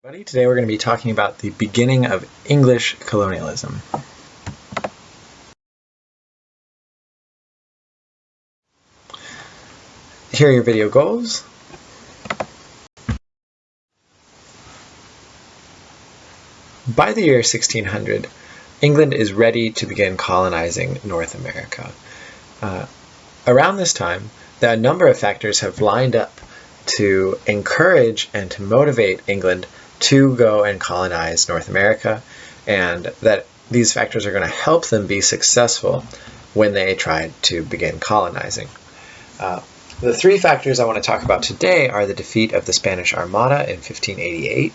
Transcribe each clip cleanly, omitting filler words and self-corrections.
Today we're going to be talking about the beginning of English colonialism. Here are your video goals. By the year 1600, England is ready to begin colonizing North America. Around this time, a number of factors have lined up to encourage and to motivate England to go and colonize North America, and that these factors are going to help them be successful when they try to begin colonizing. The three factors I want to talk about today are the defeat of the Spanish Armada in 1588,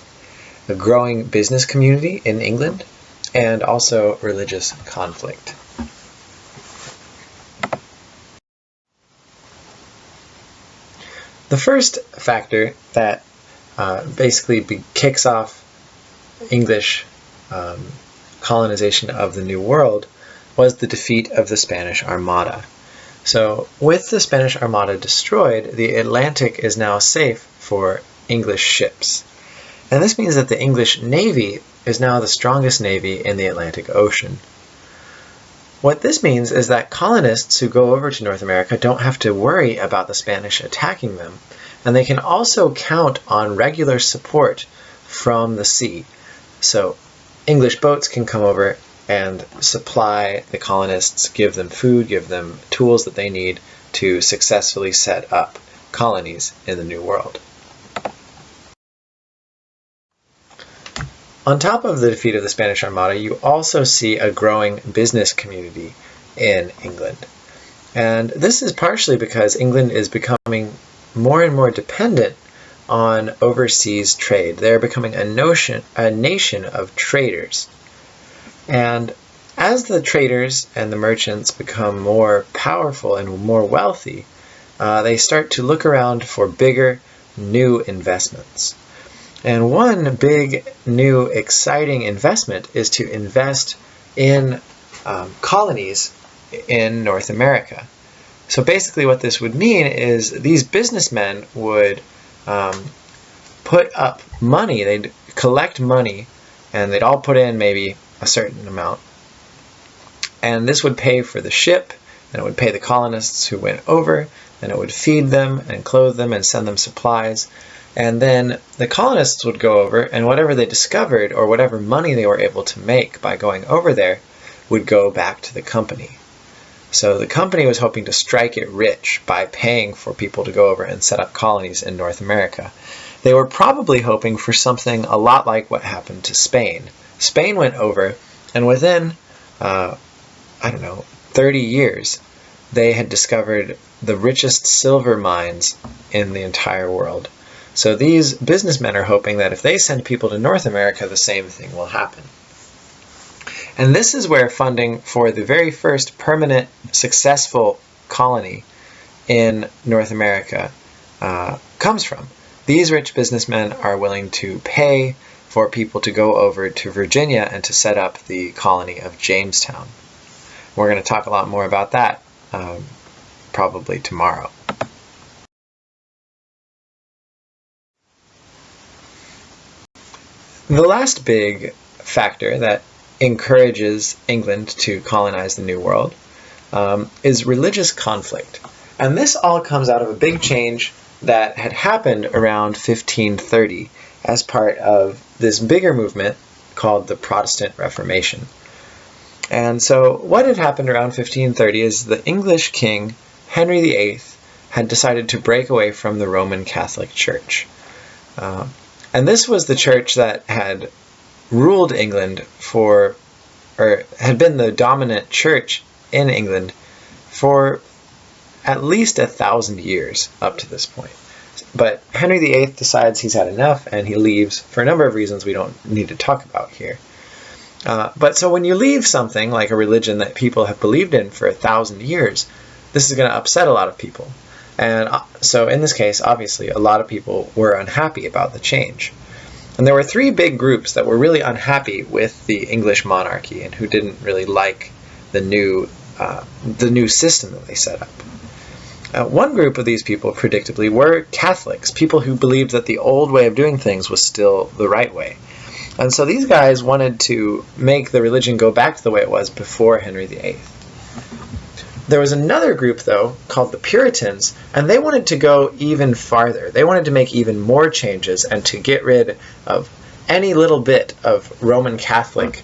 a growing business community in England, and also religious conflict. The first factor that basically kicks off English colonization of the New World was the defeat of the Spanish Armada. So with the Spanish Armada destroyed, the Atlantic is now safe for English ships. And this means that the English Navy is now the strongest navy in the Atlantic Ocean. What this means is that colonists who go over to North America don't have to worry about the Spanish attacking them, and they can also count on regular support from the sea. So English boats can come over and supply the colonists, give them food, give them tools that they need to successfully set up colonies in the New World. On top of the defeat of the Spanish Armada, you also see a growing business community in England. And this is partially because England is becoming more and more dependent on overseas trade. They're becoming a nation of traders. And as the traders and the merchants become more powerful and more wealthy, they start to look around for bigger, new investments. And one big, new, exciting investment is to invest in colonies in North America. So basically what this would mean is these businessmen would put up money, they'd collect money, and they'd all put in maybe a certain amount. And this would pay for the ship, and it would pay the colonists who went over, and it would feed them and clothe them and send them supplies. And then the colonists would go over, and whatever they discovered or whatever money they were able to make by going over there would go back to the company. So the company was hoping to strike it rich by paying for people to go over and set up colonies in North America. They were probably hoping for something a lot like what happened to Spain. Spain went over, and within, 30 years, they had discovered the richest silver mines in the entire world. So these businessmen are hoping that if they send people to North America, the same thing will happen. And this is where funding for the very first permanent, successful colony in North America comes from. These rich businessmen are willing to pay for people to go over to Virginia and to set up the colony of Jamestown. We're going to talk a lot more about that probably tomorrow. The last big factor that encourages England to colonize the New World is religious conflict. And this all comes out of a big change that had happened around 1530 as part of this bigger movement called the Protestant Reformation. And so what had happened around 1530 is the English king, Henry VIII, had decided to break away from the Roman Catholic Church. And this was the church that had ruled England had been the dominant church in England for at least 1,000 years up to this point. But Henry VIII decides he's had enough, and he leaves for a number of reasons we don't need to talk about here. But so when you leave something like a religion that people have believed in for 1,000 years, this is going to upset a lot of people. And so in this case, obviously, a lot of people were unhappy about the change. And there were three big groups that were really unhappy with the English monarchy and who didn't really like the new system that they set up. One group of these people, predictably, were Catholics, people who believed that the old way of doing things was still the right way. And so these guys wanted to make the religion go back to the way it was before Henry VIII. There was another group, though, called the Puritans, and they wanted to go even farther. They wanted to make even more changes and to get rid of any little bit of Roman Catholic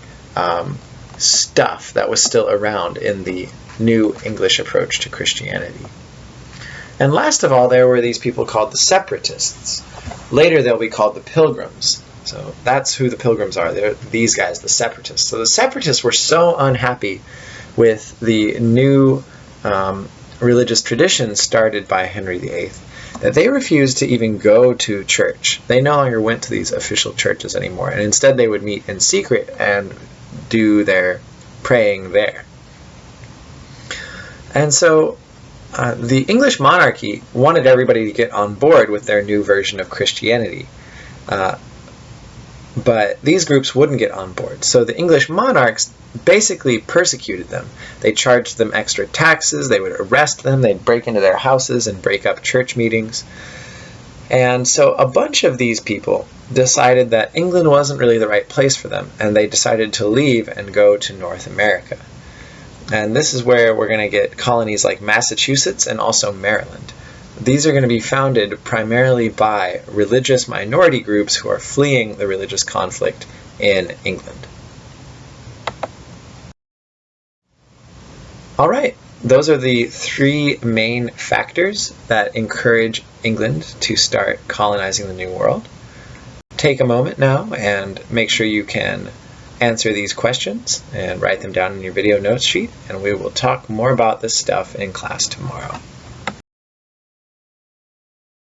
stuff that was still around in the new English approach to Christianity. And last of all, there were these people called the Separatists. Later, they'll be called the Pilgrims. So that's who the Pilgrims are. They're these guys, the Separatists. So the Separatists were so unhappy with the new religious traditions started by Henry VIII that they refused to even go to church. They no longer went to these official churches anymore, and instead they would meet in secret and do their praying there. And so the English monarchy wanted everybody to get on board with their new version of Christianity. But these groups wouldn't get on board. So the English monarchs basically persecuted them. They charged them extra taxes, they would arrest them, they'd break into their houses and break up church meetings. And so a bunch of these people decided that England wasn't really the right place for them, and they decided to leave and go to North America. And this is where we're going to get colonies like Massachusetts and also Maryland. These are going to be founded primarily by religious minority groups who are fleeing the religious conflict in England. All right, those are the three main factors that encourage England to start colonizing the New World. Take a moment now and make sure you can answer these questions and write them down in your video notes sheet, and we will talk more about this stuff in class tomorrow.